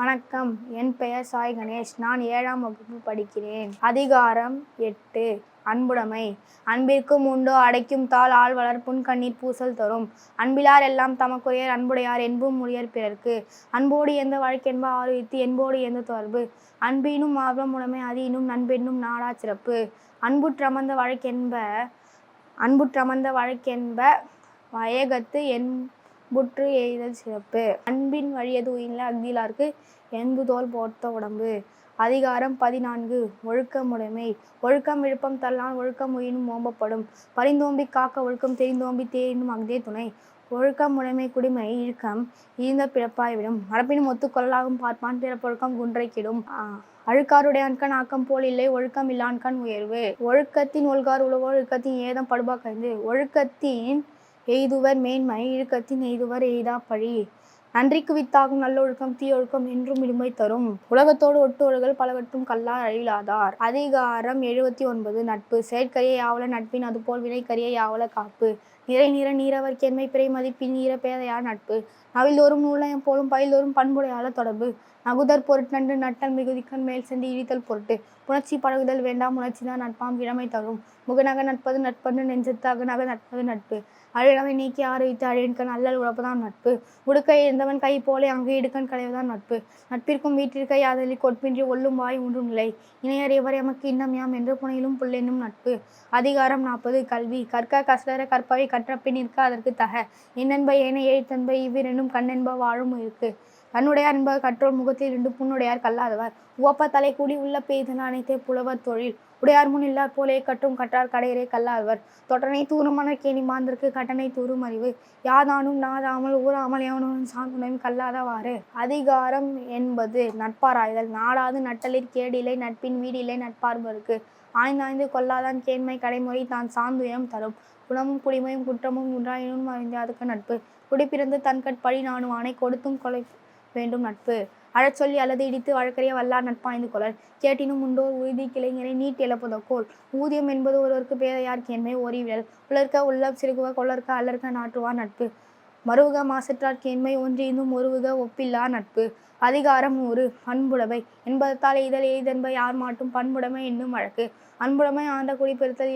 வணக்கம். என் பெயர் சாய் கணேஷ். நான் 7ஆம் வகுப்பு படிக்கிறேன். அதிகாரம் 8 அன்புடைமை. அன்பிற்கும் உண்டோ அடைக்கும் தாழ் ஆழ்வளர் புன்கண்ணீர் பூசல் தரும். அன்பிலார் எல்லாம் தமக்குரியர் அன்புடையார் என்பும் முடியர் பிறர்க்கு. அன்போடு எந்த வழக்கென்ப ஆருயித்து என்போடு எந்த தொடர்பு. அன்பினும் ஆர்வம் உடைமை அதீனும் நண்பென்னும் நாடா சிறப்பு. அன்புற்றமர்ந்த வழக்கென்ப வயகத்து என்புற்று எய்தல் சிறப்பு. அன்பின் வழியது உயிரில்லை அஃதிலார்க்கு என்புதோள் போர்த்த உடம்பு. அதிகாரம் 14 ஒழுக்கமுடைமை. ஒழுக்கம் விழுப்பம் தரலான் ஒழுக்கம் உயிரினும் ஓம்பப்படும். பரிந்தோம்பிக் காக்க ஒழுக்கம் தெரிந்தோம்பித் தேரினும் அஃதே துணை. ஒழுக்கமுடைமை குடிமை இழுக்கம் ஈந்த பிறப்பாய் விடும். மரபினும் ஒத்துக் கொள்ளலாகும் பார்ப்பான் பிறப்பொழுக்கம் குன்றைக் கிடும். அழுக்காறுடையான்கண் ஆக்கம் போல் இல்லை ஒழுக்கம் இல்லான்கண் உயர்வு. ஒழுக்கத்தின் ஒல்கார் உளவோ ஒழுக்கத்தின் ஏதம் படுபா கழிந்து. ஒழுக்கத்தின் எய்துவர் மேன்மை இழுக்கத்தின் எய்துவர் எய்தா பழி. நன்றிக்கு வித்தாகும் நல்லொழுக்கம் தீயொழுக்கம் என்றும் இடும்பை தரும். உலகத்தோடு ஒட்டு ஒழுகல் பலவற்றும் கல்லார் அழிவிலாதார். அதிகாரம் 79 நட்பு. செயற்கரிய யாவல நட்பின் அதுபோல் வினைக்கரிய யாவல காப்பு. நிறை நீரவர் கேண்மை பிறை மதிப்பின் ஈர பேதையார் நட்பு. நவில்தோறும் நூல்நயம் போலும் பயில்தோறும் பண்புடையாள தொடர்பு. நகுதற் பொருட்டன்று நட்டல் மிகுதிக்கண் மேல் சென்று இழித்தல் பொருட்டு. புணர்ச்சி பழகுதல் வேண்டாம் உணர்ச்சிதான் நட்பாம் இளமை தரும். முகநக நட்பது நட்பன்று நெஞ்சத்து அகநக நட்பது நட்பு. அழிநகை நீக்கி ஆரவித்து அழியன்கண் அல்லல் உழப்பதான் நட்பு. உடுக்கை இழந்தவன் கை போலே அங்கு இடுக்கண் களைவதான் நட்பு. நட்பிற்கும் வீட்டிற்கை யாதலில் கொட்பின்றி ஒல்லும் வாய் ஒன்றும் இல்லை. இணையறியவர் எமக்கு இன்னம் யாம் என்று புனையிலும் புல்லென்னும் நட்பு. அதிகாரம் 40 கல்வி. கற்க கசடற கற்பவை கற்றபின் நிற்க அதற்கு தக. எண்ணென்ப ஏனை எழுத்தென்ப இவ்விரண்டும் கண்ணென்ப வாழும் உயிர்க்கு. கண்ணுடையார் என்பவர் கற்றோர் முகத்தில் இருந்து புண்ணுடையார் கல்லாதவர். உவப்ப தலை கூடி உள்ள பெய்தன அனைத்தே புலவர் தொழில். உடையார் முன் இல்லார் போலே கற்றும் கற்றார் கடையரே கல்லாதவர். தொட்டனை தூறும் மணற்கேணி மாந்தர்க்கு கட்டனை தூறும் அறிவு. யாதானும் நாதாமல் ஊறாமல் எவனுடன் சார்ந்துடைமை கல்லாதவாறு. அதிகாரம் 80 நட்பாராய்தல். நாடாது நட்டலிற் கேடில்லை நட்பின் வீடில்லை நட்பார்பர்க்கு. ஆய்ந்தாய்ந்து கொள்ளாதான் கேண்மை கடைமுறை தான் சார்ந்துயரம் தரும். குணமும் குடிமையும் குற்றமும் குன்றாயினும் அறிந்தார்க்கு நட்பு. குடிப்பிறந்து தன்கட் பழி நாணுவானை கொடுத்தும் கொலை வேண்டும் நட்பு. அழச்சொல்லி அல்லது இடித்து வழக்கறிய வல்லார் நட்பாய்ந்து கொளல். கேட்டினும் உண்டோர் உறுதி கிளைஞரை நீட் இழப்பதோகோல். ஊதியம் என்பது ஒருவர்க்கு பேதையார் கேண்மை ஓரிவிழல். உலர்க்க உள்ளம் சிறுகுவ கொள்ளற்க அல்லற்க நாட்டுவார் நட்பு. மறுவுக மாசற்றார் கேண்மை ஒன்றினும் ஒருவுக ஒப்பில்லா நட்பு. அதிகாரம் 100 பண்புடைமை. என்பதத்தால் எய்தல் எய்தென்ப யார் மாட்டும் பண்புடைமை என்னும் வழக்கு. அன்புடைமை ஆண்ட குடிப்பெருத்தல்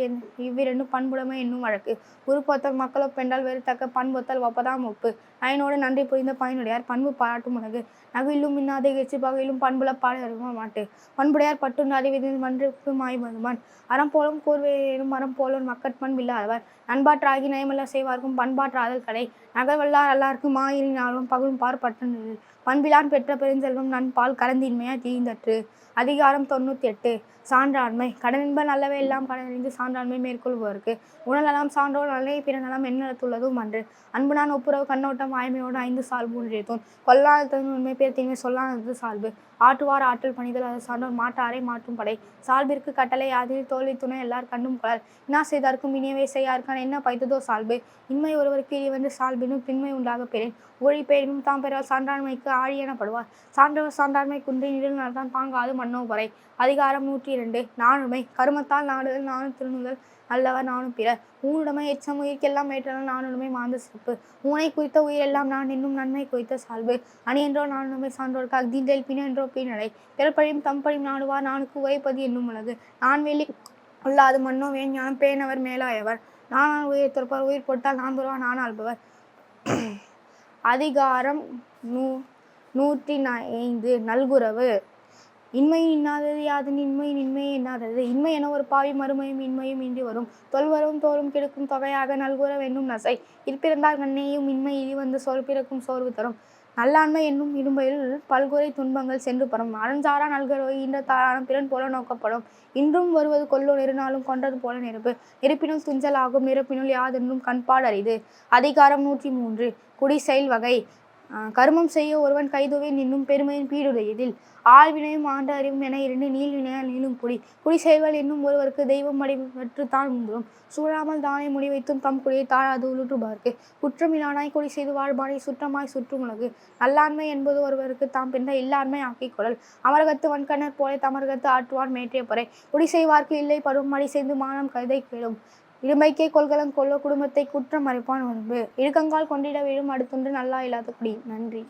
இவ்விரண்டும் பண்புடைமை என்னும் வழக்கு. உறுப்பொத்தல் மக்களொப்பென்றால் வெறுத்தக்க பண்பொத்தல் ஒப்பதாம் ஒப்பு. நயனோடு நன்றி புரிந்த பயனுடையார் பண்பு பாராட்டும் உலகு. நகுவிலும் இன்னாத இகழ்ச்சி பகையிலும் பண்புல பாடுவ மாட்டு. பண்புடையார் பட்டுண்டு அறிவிதில் மன்றுக்கு மாய்மதுமன். அறம் போலும் கூர்வேனும் மரம் போலோர் மக்கட்பண்பு இல்லாதவர். நண்பாற்றாகி நயமல்ல செய்வார்க்கும் பண்பாற்றாதல் கடை. நகர்வல்லார் அல்லார்க்கு மாயிரி நாளும் பகலும் பார் பட்டன்று. பண்பிலான் பெற்ற பெருஞ்செல்வம் நண்பால் கரந்தின்மையாய் தீர்ந்தற்று. அதிகாரம் 98 சான்றாண்மை. கடனென்ப நல்லவை எல்லாம் கடனறிந்து சான்றாண்மை மேற்கொள்பவர்க்கு. உணநலம் சான்றோர் நலனே பிறநலம் எந்நலத்துள்ளதும் அன்று. அன்புநான் ஒப்புரவு கண்ணோட்டம் வாய்மையோடு 5 சால்பு ஒன்றியத்தோன். கொல்லாதது உண்மை பிறத்தீமை சொல்லாதது சால்பு. ஆற்றுவார் ஆற்றல் பணிதல் அது சான்றோர் மாட்டாரை மாற்றும் படை. சால்பிற்கு கட்டளை யாதில் தோல்வி துணை எல்லார் கண்டும் கொளல். இன்னா செய்தார்க்கும் இனியவை செய்யார்க்கான் என்ன பைத்ததோ சால்பு. இன்மை ஒருவர்க்கு இழிவென்று சால்பினும் பின்மை உண்டாக பெறின். ஊழி பெயரினும் தாம் பெறார் சான்றாண்மைக்கு ஆழி எனப்படுவார். சான்றவர் சான்றாண்மை குன்றி நிழல் நடத்தான் பாங்காது மன்னோ பொறை. அதிகாரம் 102 நாணுமை. கருமத்தால் நாடுதல் நாணு திருநுதல் நல்லவர் நாணும் பிறர். ஊனுடைமை எச்சம் உயிர்க்கெல்லாம் ஏற்றல் நாணுடைமை மாந்த சிறப்பு. ஊனை குறித்த உயிரெல்லாம் நான் என்னும் நன்மை குறித்த சால்பு. அணியென்றோ நாணுடைமை சான்றோர்க்கு அஃதின்றேல் பிணென்றோ பீநடை. பிறப்பழியும் தம்பழியும் நாடுவார் நாணுக்கு உரைப்பது என்னும் உலகு. நான் வெளி உள்ளாது மன்னோ வேஞானம் பேணவர் மேலாயவர். நானால் உயிர் துறப்பார் உயிர் பொருட்டால் நான் துறவார் நான் ஆள்பவர். அதிகாரம் 105 நல்குரவு. இன்மையும் இன்னாதது யாதெனின் இன்மையும் இன்மையே இன்னாதது. இன்மை என ஒரு பாவி மறுமையும் இன்மையும் இன்றி வரும். தொல்வரும் தோறும் கெடுக்கும் தொகையாக நல்குரவு என்னும் நசை. இற்பிறந்தார் கண்ணேயும் இன்மை இழிவந்து பிறக்கும் சோர்வு தரும். நல்லாண்மை என்னும் இடும்பையில் பல்குறை துன்பங்கள் சென்று படும். அறஞ்சாரா நல்குரவு ஈன்ற தாரான பிறன் போல நோக்கப்படும். இன்றும் வருவது கொல்லோ நெருநாளும் கொண்டது போல நெருப்பு. நெருப்பினுள் துஞ்சல் ஆகும் நிரப்பினுள் யாதென்றும் கண்பாடு அரிது. அதிகாரம் 103 குடி செயல் வகை. கருமம் செய்ய ஒருவன் கைதுவேன் என்னும் பெருமையின் பீடுடையதில். ஆழ்வினையும் ஆண்ட அறிவும் என 2 நீள்வினையால் நீளும் குடி. குடி செய்வல் என்னும் ஒருவர்க்கு தெய்வம் அடிவற்று தான் முந்தும். சூழாமல் தானே முடிவைத்தும் தம் குடியை தாழாது உள்ளுற்றுபார்க்கு. குற்றமிலானாய் குடி செய்து வாழ்பானை சுற்றமாய் சுற்றும் உலகு. நல்லாண்மை என்பது ஒருவருக்கு தாம் பின்ன இல்லாண்மை ஆக்கிக் கொள்ளல். அமரகத்து வன்கண்ணர் போலே தமரகத்து ஆற்றுவார் மேற்றிய பொறை. குடி செய்வார்க்கு இல்லை படும் மடி செய்து மானம் கதை கேளும். இடும்பைக்கே கொள்கலங் கொல்லோ குடும்பத்தை குற்றம் மறைப்பான் உடம்பு. இழுக்கங்கால் கொண்டிட விழும் அடுத்தொன்று நல்லா இல்லாத குடி. நன்றி.